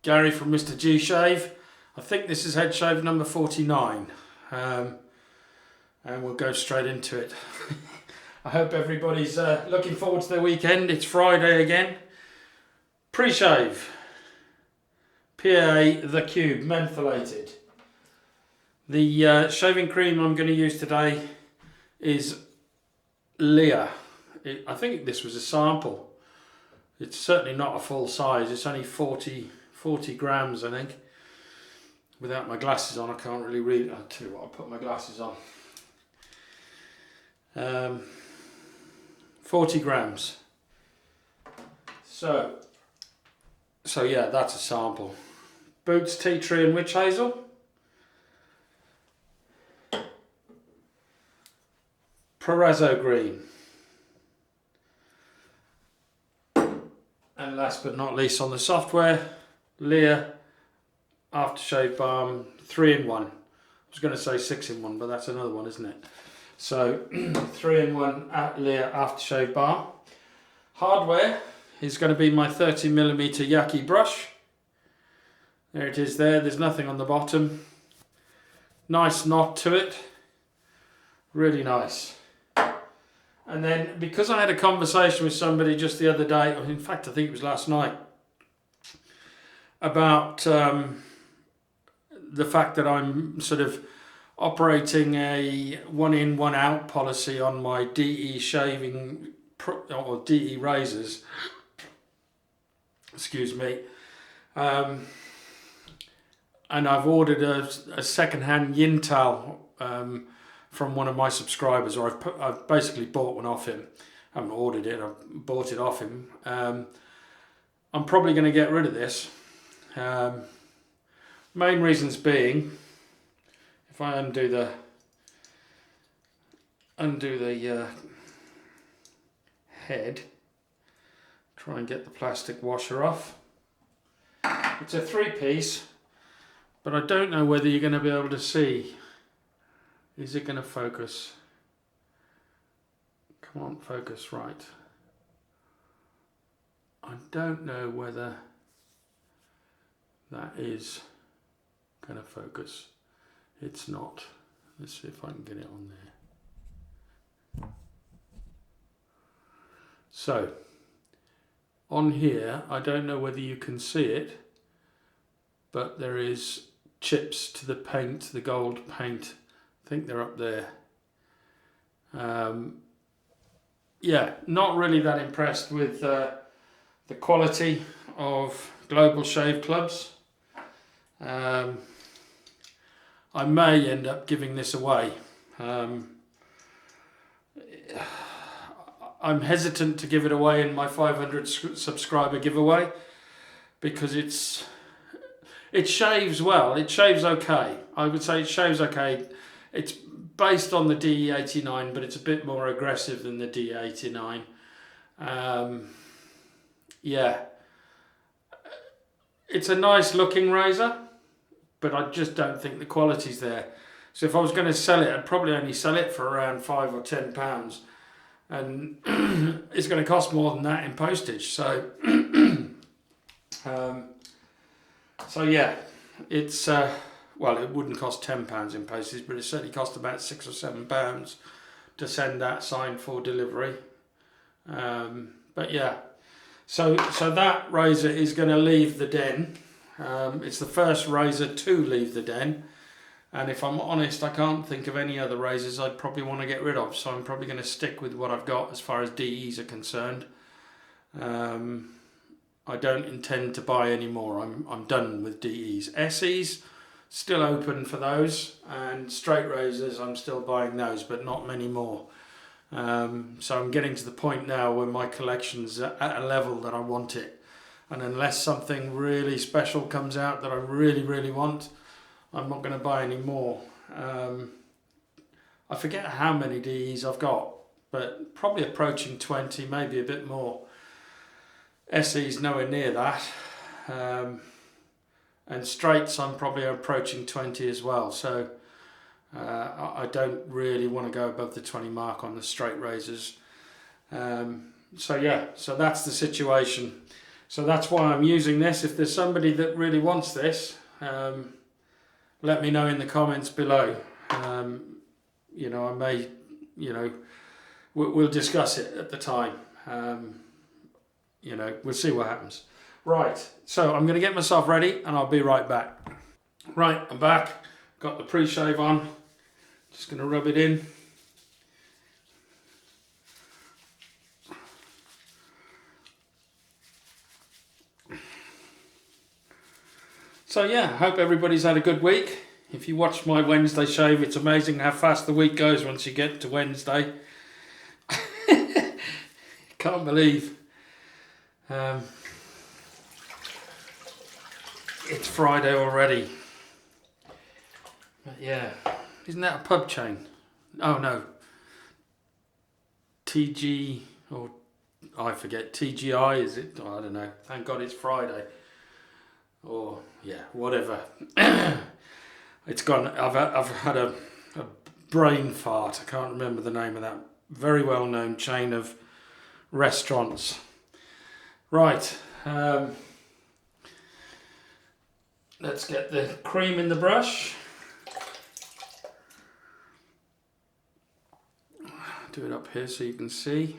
Gary from MrG Shave. I think this is head shave number 49, and we'll go straight into it. I hope everybody's looking forward to their weekend. It's Friday again. Pre-shave. PAA The Cube Mentholated. The shaving cream I'm going to use today is Lea. I think this was a sample. It's certainly not a full size. It's only 40 grams, I think. Without my glasses on, I can't really read. I'll tell you what, I'll put my glasses on. 40 grams. So yeah, that's a sample. Boots, tea tree and witch hazel. Proraso green. And last but not least on the software, Lea aftershave balm 3-in-1. I was going to say 6-in-1, but that's another one, isn't it? So 3-in-1 Lea aftershave balm. Hardware is going to be my 30mm Yaqi brush. There it is there. There's nothing on the bottom. Nice knot to it. Really nice. And then, because I had a conversation with somebody just the other day, or in fact I think it was last night, about the fact that I'm sort of operating a 1-in, 1-out policy on my DE shaving or DE razors. Excuse me. And I've ordered a second-hand Yintal from one of my subscribers, or I've basically bought one off him. I haven't ordered it, I've bought it off him. I'm probably going to get rid of this. Main reasons being, if I undo the head, try and get the plastic washer off. It's a 3-piece, but I don't know whether you're going to be able to see. Is it going to focus? Come on, focus right. I don't know whether that is going to focus. It's not. Let's see if I can get it on there. So, on here, I don't know whether you can see it, but there is chips to the paint, the gold paint. I think they're up there. Yeah, not really that impressed with the quality of Global Shave Clubs. I may end up giving this away. I'm hesitant to give it away in my 500 subscriber giveaway because it shaves well. It shaves okay. I would say it shaves okay. It's based on the DE89, but it's a bit more aggressive than the DE89. Yeah, it's a nice looking razor, but I just don't think the quality's there. So if I was going to sell it, I'd probably only sell it for around £5 or £10, and it's going to cost more than that in postage. So, so yeah, it's well, it wouldn't cost £10 in postage, but it certainly cost about £6 or £7 to send that signed for delivery. But yeah, so that razor is going to leave the den. It's the first razor to leave the den, and if I'm honest, I can't think of any other razors I'd probably want to get rid of, so I'm probably going to stick with what I've got as far as DEs are concerned. I don't intend to buy any more. I'm done with DEs. SEs, still open for those, and straight razors, I'm still buying those, but not many more. So I'm getting to the point now where my collection's at a level that I want it, and unless something really special comes out that I really want, I'm not going to buy any more. I forget how many DEs I've got, but probably approaching 20, maybe a bit more. SE's nowhere near that. And straights I'm probably approaching 20 as well, so I don't really want to go above the 20 mark on the straight razors. So yeah, so that's the situation. So that's why I'm using this. If there's somebody that really wants this, let me know in the comments below. You know, I may, you know, we'll discuss it at the time. You know, we'll see what happens. Right, so I'm going to get myself ready and I'll be right back. Right, I'm back. Got the pre-shave on. Just going to rub it in. So yeah, hope everybody's had a good week. If you watched my Wednesday shave, it's amazing how fast the week goes once you get to Wednesday. Can't believe it's Friday already. But yeah, isn't that a pub chain? Oh no, TG, or I forget, TGI is it? Oh, I don't know. Thank God it's Friday. Or yeah, whatever. It's gone. I've had a brain fart. I can't remember the name of that very well known chain of restaurants. Right. Let's get the cream in the brush. Do it up here so you can see.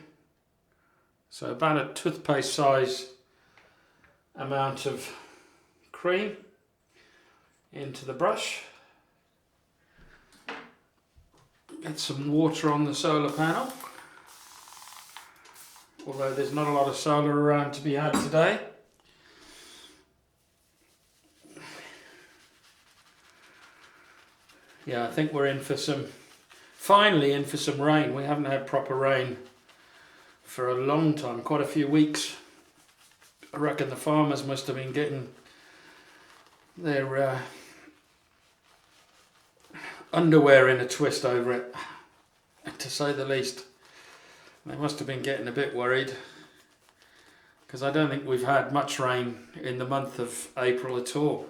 So about a toothpaste size amount of cream into the brush. Get some water on the solar panel, although there's not a lot of solar around to be had today. Yeah, I think we're in for some, finally in for some rain. We haven't had proper rain for a long time, quite a few weeks. I reckon the farmers must have been getting their underwear in a twist over it, to say the least. They must have been getting a bit worried, because I don't think we've had much rain in the month of April at all.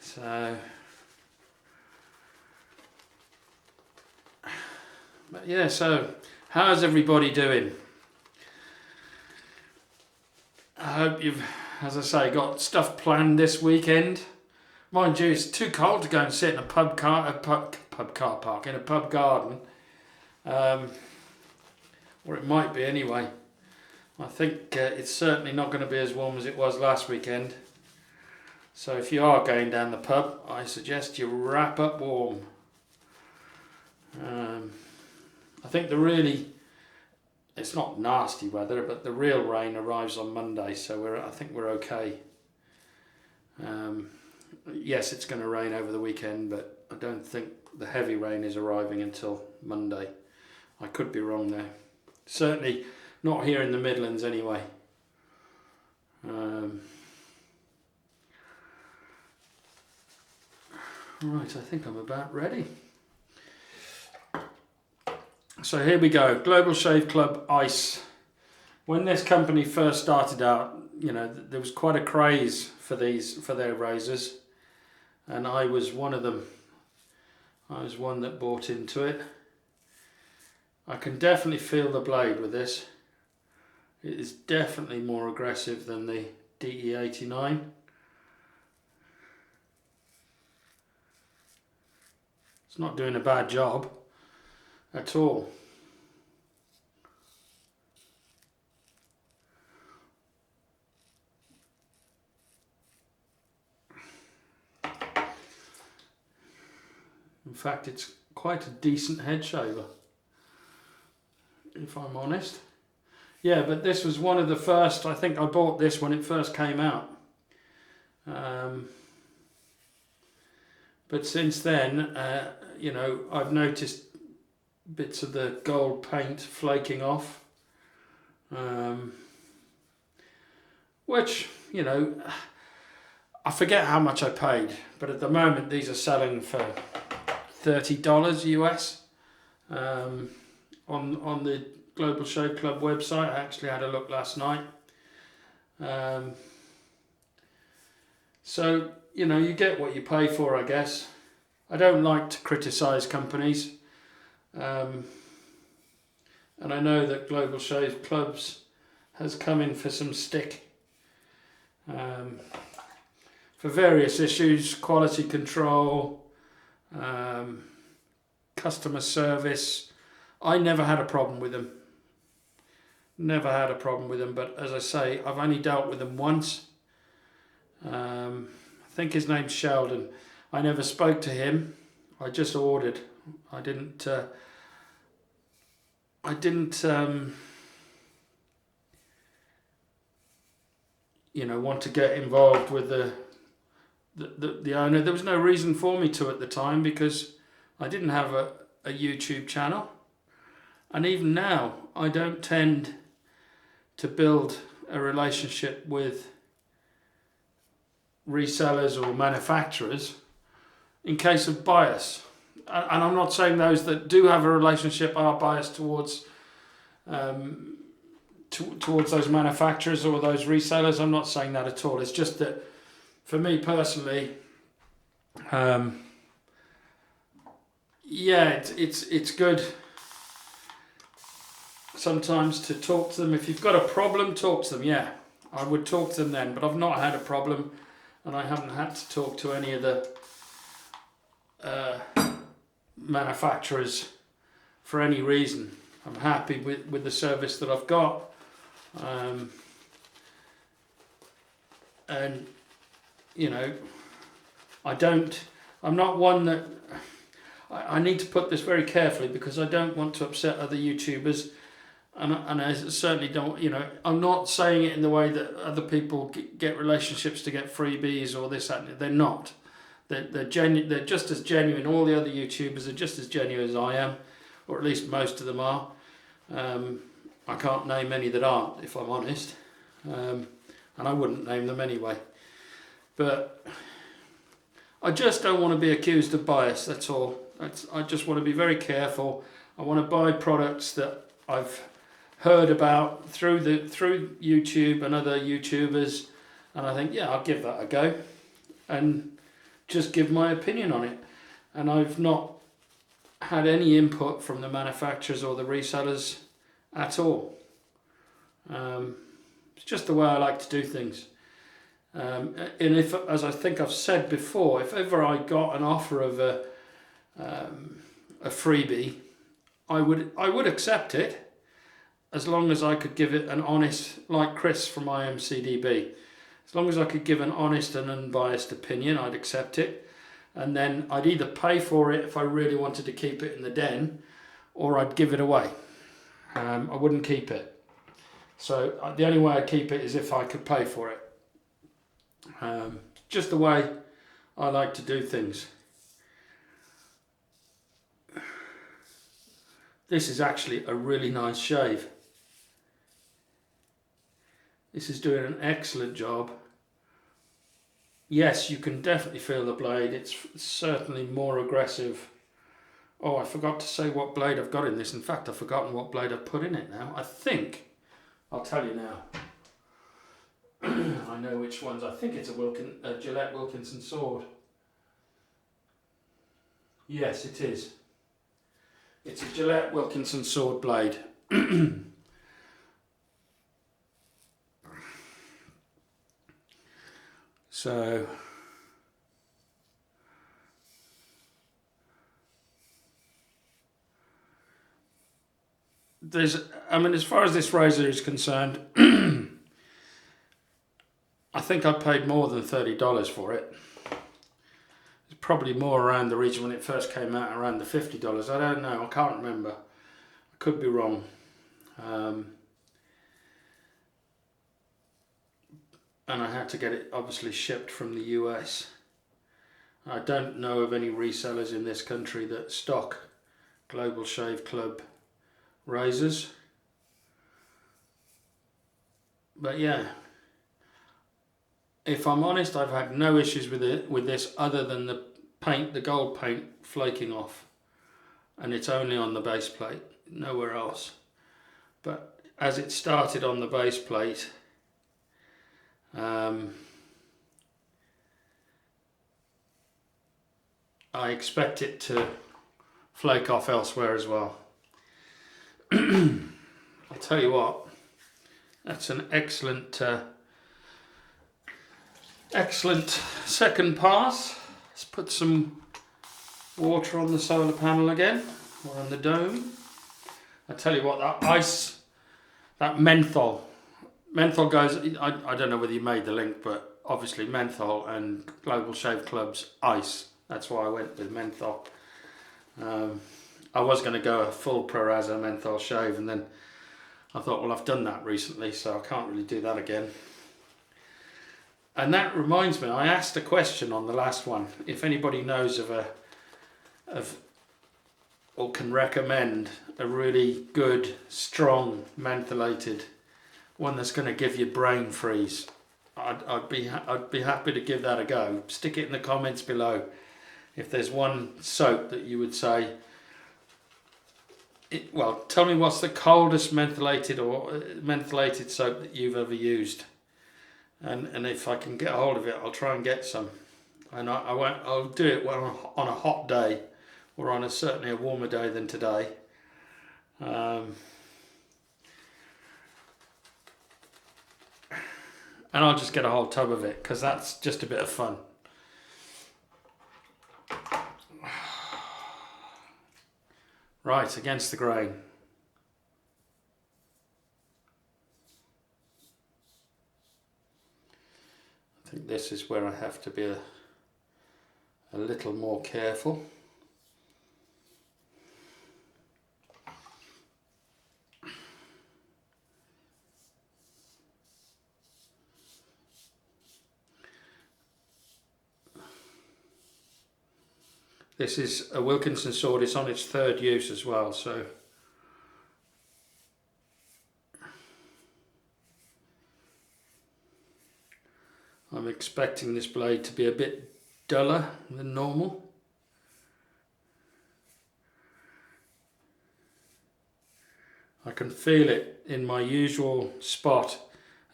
So, but yeah, so how's everybody doing? I hope you've, as I say, got stuff planned this weekend. Mind you, it's too cold to go and sit in a pub car park, in a pub garden. Or it might be anyway. I think it's certainly not going to be as warm as it was last weekend. So if you are going down the pub, I suggest you wrap up warm. I think it's not nasty weather, but the real rain arrives on Monday, so I think we're okay. Yes, it's going to rain over the weekend, but I don't think the heavy rain is arriving until Monday. I could be wrong there. Certainly not here in the Midlands anyway. Right, I think I'm about ready. So here we go, Global Shave Club Ice. When this company first started out, you know, there was quite a craze for their razors, and I was one of them. I was one that bought into it. I can definitely feel the blade with this. It is definitely more aggressive than the DE89. It's not doing a bad job at all. In fact, it's quite a decent head shaver, if I'm honest. Yeah, but this was one of the first, I think I bought this when it first came out. But since then, you know, I've noticed bits of the gold paint flaking off. Which, you know, I forget how much I paid, but at the moment these are selling for $30 US on the Global Shave Club website. I actually had a look last night. So, you know, you get what you pay for, I guess. I don't like to criticise companies. And I know that Global Shave Clubs has come in for some stick for various issues, quality control, customer service. I never had a problem with them. Never had a problem with them, but as I say, I've only dealt with them once. I think his name's Sheldon. I never spoke to him. I just ordered. I didn't you know, want to get involved with the owner. There was no reason for me to at the time because I didn't have a YouTube channel. And even now, I don't tend to build a relationship with resellers or manufacturers in case of bias. And I'm not saying those that do have a relationship are biased towards towards those manufacturers or those resellers. I'm not saying that at all. It's just that for me personally, yeah, it's good sometimes to talk to them. If you've got a problem, talk to them. Yeah, I would talk to them then, but I've not had a problem, and I haven't had to talk to any of the manufacturers for any reason. I'm happy with the service that I've got, and you know, I'm not one that I need to put this very carefully because I don't want to upset other YouTubers, and I certainly don't, you know, I'm not saying it in the way that other people get relationships to get freebies or this, that. They're not. They're genuine. They're just as genuine. All the other YouTubers are just as genuine as I am, or at least most of them are. I can't name any that aren't, if I'm honest, and I wouldn't name them anyway. But I just don't want to be accused of bias. That's all. I just want to be very careful. I want to buy products that I've heard about through YouTube and other YouTubers, and I think, yeah, I'll give that a go, and just give my opinion on it. And I've not had any input from the manufacturers or the resellers at all. It's just the way I like to do things. And if, as I think I've said before, if ever I got an offer of a freebie, I would accept it, as long as I could give it an honest, like Chris from IMCDB. As long as I could give an honest and unbiased opinion, I'd accept it. And then I'd either pay for it if I really wanted to keep it in the den, or I'd give it away. I wouldn't keep it. So the only way I'd keep it is if I could pay for it. Just the way I like to do things. This is actually a really nice shave. This is doing an excellent job. Yes, you can definitely feel the blade. It's certainly more aggressive. Oh, I forgot to say what blade I've got in this. In fact, I've forgotten what blade I've put in it now. I think, I'll tell you now. I know which ones. I think it's a Gillette Wilkinson sword. Yes, it is. It's a Gillette Wilkinson sword blade. So as far as this razor is concerned, I think I paid more than $30 for it. It's probably more around the region when it first came out, around the $50. I don't know, I can't remember. I could be wrong. And I had to get it obviously shipped from the US. I don't know of any resellers in this country that stock Global Shave Club razors. But yeah, if I'm honest, I've had no issues with this other than the paint, the gold paint flaking off, and it's only on the base plate, nowhere else. But as it started on the base plate, I expect it to flake off elsewhere as well. I'll tell you what, That's an excellent excellent second pass. Let's put some water on the solar panel again, or on the dome. I tell you what, that ice, that menthol goes, I don't know whether you made the link, but obviously menthol and Global Shave Club's ice. That's why I went with menthol. I was going to go a full Proraso menthol shave, and then I thought, well, I've done that recently, so I can't really do that again. And that reminds me, I asked a question on the last one, if anybody knows of or can recommend a really good, strong, mentholated one that's going to give you brain freeze. I'd be happy to give that a go. Stick it in the comments below if there's one soap that you would say. Well, tell me what's the coldest mentholated soap that you've ever used, and if I can get a hold of it, I'll try and get some. And I'll do it on a hot day, or on certainly a warmer day than today. And I'll just get a whole tub of it, because that's just a bit of fun. Right, against the grain. I think this is where I have to be a little more careful. This is a Wilkinson sword. It's on its third use as well, so I'm expecting this blade to be a bit duller than normal. I can feel it in my usual spot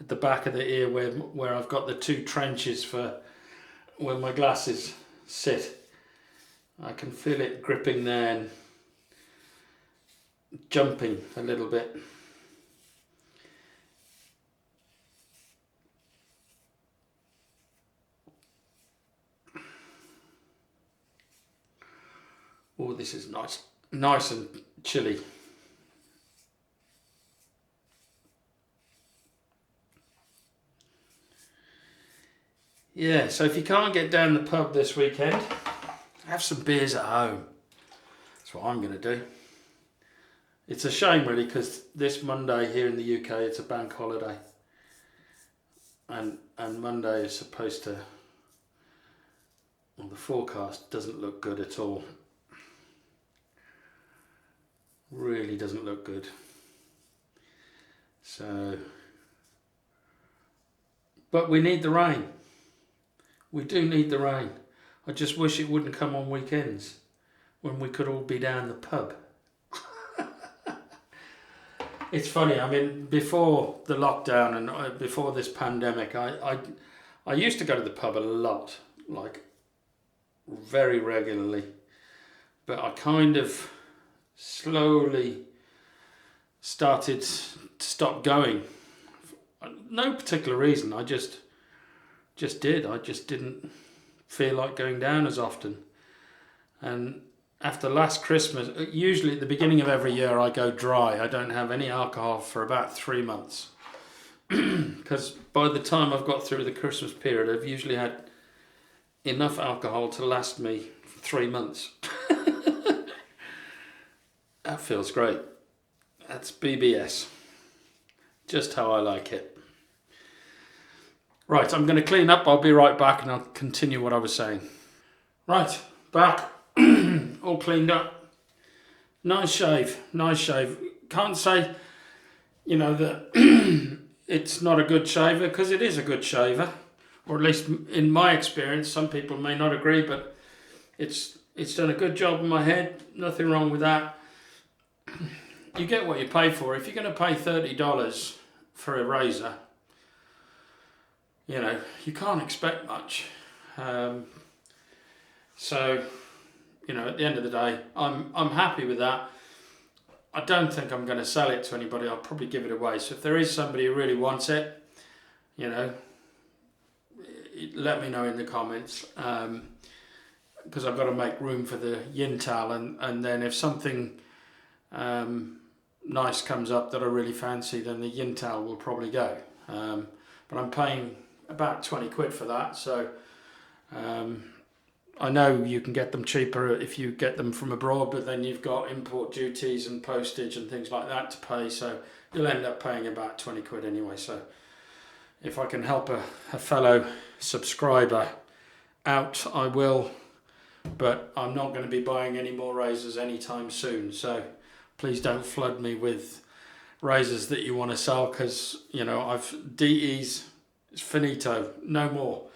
at the back of the ear where I've got the two trenches for where my glasses sit. I can feel it gripping there and jumping a little bit. Oh, this is nice and chilly. Yeah, so if you can't get down the pub this weekend, have some beers at home. That's what I'm going to do. It's a shame really, because this Monday here in the UK it's a bank holiday, and Monday is supposed to, well, the forecast doesn't look good at all. Really doesn't look good. So, but we need the rain. We do need the rain. I just wish it wouldn't come on weekends when we could all be down the pub. It's funny, I mean, before the lockdown and before this pandemic, I used to go to the pub a lot, like very regularly, but I kind of slowly started to stop going. No particular reason, I just did. I just didn't feel like going down as often. And after last Christmas, usually at the beginning of every year I go dry. I don't have any alcohol for about 3 months. Because by the time I've got through the Christmas period, I've usually had enough alcohol to last me 3 months. That feels great. That's BBS. Just how I like it. Right, I'm going to clean up. I'll be right back and I'll continue what I was saying. Right, back. All cleaned up. Nice shave. Nice shave. Can't say, you know, that it's not a good shaver, because it is a good shaver. Or at least in my experience. Some people may not agree, but it's done a good job in my head. Nothing wrong with that. You get what you pay for. If you're going to pay $30 for a razor, you know, you can't expect much. So, you know, at the end of the day, I'm happy with that. I don't think I'm going to sell it to anybody. I'll probably give it away. So if there is somebody who really wants it, you know, let me know in the comments, because I've got to make room for the yin towel, and then if something nice comes up that I really fancy, then the yin towel will probably go. But I'm paying about 20 quid for that, so I know you can get them cheaper if you get them from abroad, but then you've got import duties and postage and things like that to pay, so you'll end up paying about 20 quid anyway. So if I can help a fellow subscriber out, I will, but I'm not going to be buying any more razors anytime soon, so please don't flood me with razors that you want to sell, because, you know, I've DEs, it's finito, no more.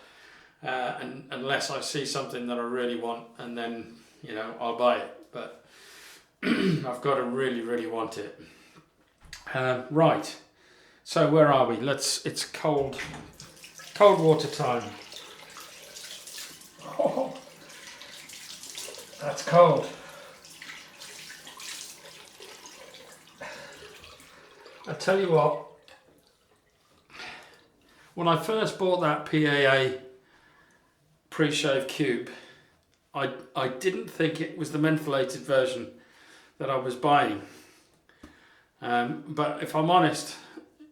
And unless I see something that I really want, and then, you know, I'll buy it, but I've got to really want it. Right, so where are we? It's cold water time. Oh, that's cold. I tell you what, when I first bought that PAA pre-shave cube, I didn't think it was the mentholated version that I was buying, but if I'm honest,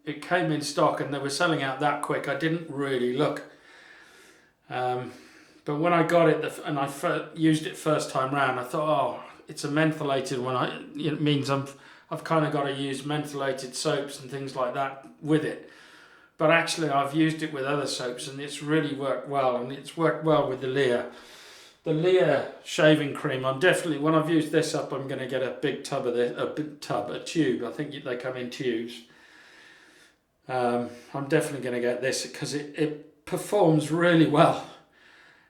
it came in stock and they were selling out that quick. I didn't really look, but when I got it and I used it first time round, I thought, oh, it's a mentholated one. It means I've kind of got to use mentholated soaps and things like that with it. But actually I've used it with other soaps and it's really worked well, and it's worked well with the Lea. The Lea Shaving Cream, I'm definitely, when I've used this up, I'm going to get a big tub of this, a tube. I think they come in tubes. I'm definitely going to get this because it performs really well.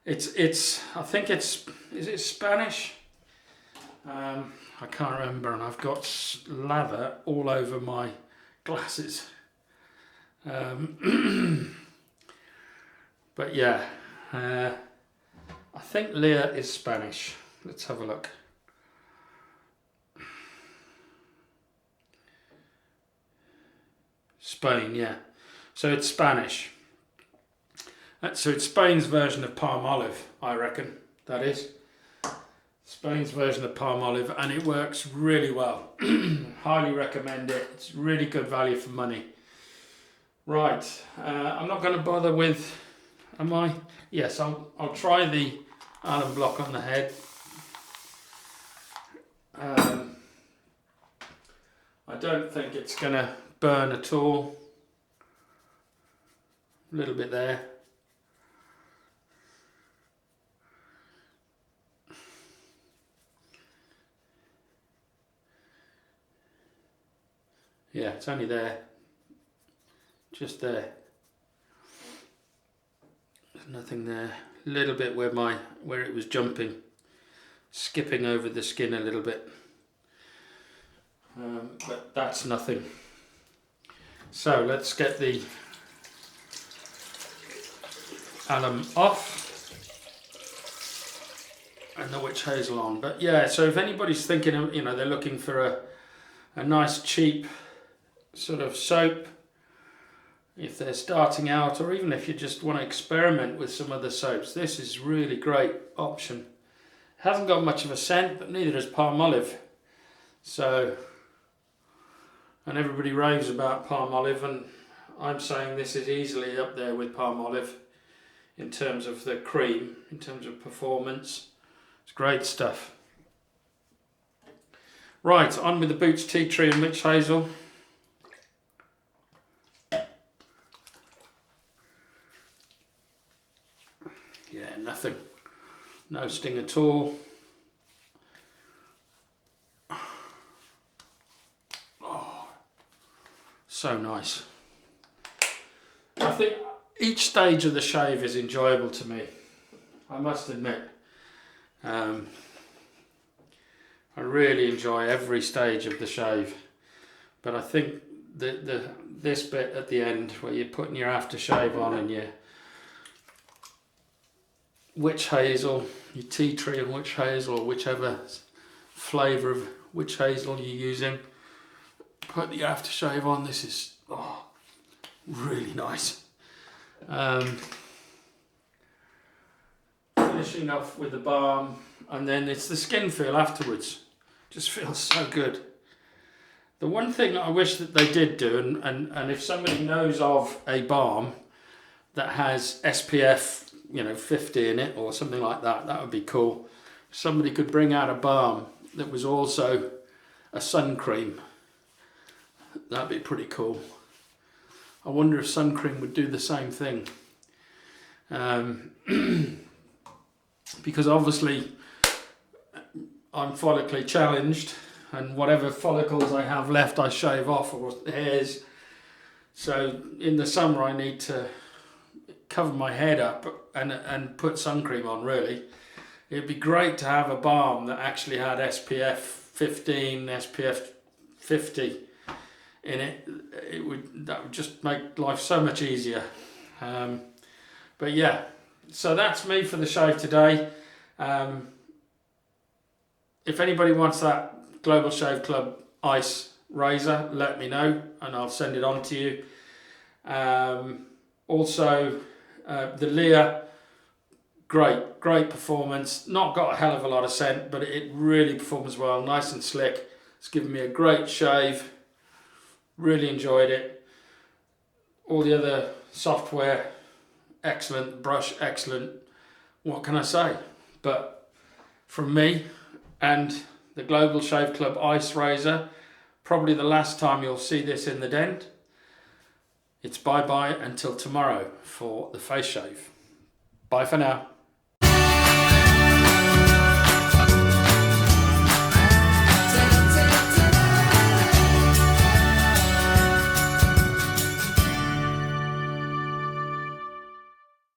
I think is it Spanish? I can't remember, and I've got lather all over my glasses. But yeah, I think Lea is Spanish. Let's have a look. Spain, yeah. So it's Spanish. So it's Spain's version of Palmolive, I reckon. That is Spain's version of Palmolive, and it works really well. Highly recommend it. It's really good value for money. Right, I'm not going to bother with, am I? Yes, I'll try the alum block on the head. I don't think it's going to burn at all. A little bit there. Yeah, it's only there. Just there. There's nothing there. A little bit where it was jumping, skipping over the skin a little bit. But that's nothing. So let's get the alum off and the witch hazel on. But yeah, so if anybody's thinking of, you know, they're looking for a nice cheap sort of soap, if they're starting out, or even if you just want to experiment with some other soaps, this is really great option. It hasn't got much of a scent, but neither does Palmolive. So, and everybody raves about Palmolive, and I'm saying this is easily up there with Palmolive in terms of the cream, in terms of performance. It's great stuff. Right, on with the Boots Tea Tree and Witch Hazel. Yeah, nothing. No sting at all. Oh, so nice. I think each stage of the shave is enjoyable to me, I must admit. I really enjoy every stage of the shave, but I think this bit at the end where you're putting your aftershave on and your witch hazel, your tea tree and witch hazel, or whichever flavour of which Hazel you're using. Put the aftershave on. This is really nice. Finishing off with the balm, and then it's the skin feel afterwards. Just feels so good. The one thing that I wish that they did do, and if somebody knows of a balm that has SPF, 50 in it or something like that, that would be cool. Somebody could bring out a balm that was also a sun cream. That'd be pretty cool. I wonder if sun cream would do the same thing. Because obviously I'm follically challenged, and whatever follicles I have left I shave off, or hairs. So in the summer I need to cover my head up and put sun cream on, really. It'd be great to have a balm that actually had SPF 15, SPF 50 in it. That would just make life so much easier. But yeah, so that's me for the shave today. If anybody wants that Global Shave Club Ice razor, let me know and I'll send it on to you. Also, the Lea, great performance. Not got a hell of a lot of scent, but it really performs well, nice and slick. It's given me a great shave. Really enjoyed it. All the other software, excellent. Brush, excellent. What can I say? But from me and the Global Shave Club Ice Razor, probably the last time you'll see this in the den. It's bye-bye until tomorrow for the face shave. Bye for now.